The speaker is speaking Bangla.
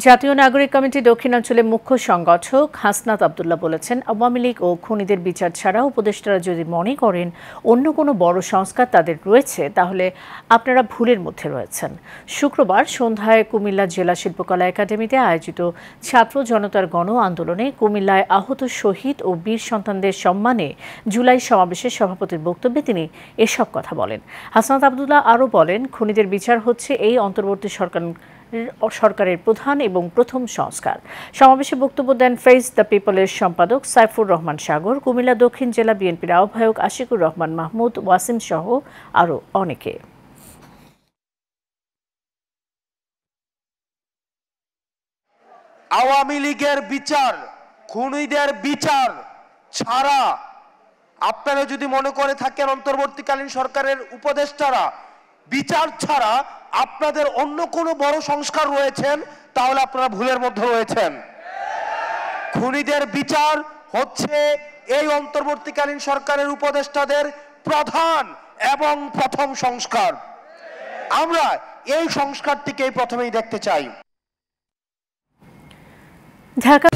জাতীয় নাগরিক কমিটি দক্ষিণাঞ্চলের মুখ্য সংগঠক হাসনাত আব্দুল্লাহ বলেছেন, আওয়ামী লীগ ও খুনিদের বিচার ছাড়া উপদেষ্টারা যদি মনে করেন অন্য কোনো বড় সংস্কার তাদের রয়েছে, তাহলে আপনারা ভুলের মধ্যে রয়েছেন। শুক্রবার সন্ধ্যায় কুমিল্লা জেলা শিল্পকলা একাডেমিতে আয়োজিত ছাত্র জনতার গণ আন্দোলনে কুমিল্লায় আহত শহীদ ও বীর সন্তানদের সম্মানে জুলাই সমাবেশের সভাপতির বক্তব্যে তিনি এসব কথা বলেন। হাসনাত আব্দুল্লাহ আরও বলেন, খুনিদের বিচার হচ্ছে এই অন্তর্বর্তী সরকারের প্রধান এবং প্রথম সংস্কার। সমাবেশে বক্তব্য দেন ফেস দ্য পিপলের সম্পাদক সাইফুর রহমান সাগর, কুমিল্লা দক্ষিণ জেলা বিএনপির আহ্বায়ক আশিকুর রহমান মাহমুদ, ওয়াসিম সহ আরও অনেকে। আওয়ামী লীগের বিচার, খুনিদের বিচার ছাড়া আপনারা যদি মনে করে থাকেন অন্তর্বর্তীকালীন সরকারের উপদেষ্টারা বিচার ছাড়া আপনাদের অন্য কোনো বড় সংস্কার রয়েছেন, তাহলে আপনারা ভুলের মধ্যে রয়েছেন। খুনিদের বিচার হচ্ছে এই অন্তর্বর্তীকালীন সরকারের উপদেষ্টাদের প্রধান এবং প্রথম সংস্কার। আমরা এই সংস্কারটিকেই প্রথমেই দেখতে চাই। ঢাকা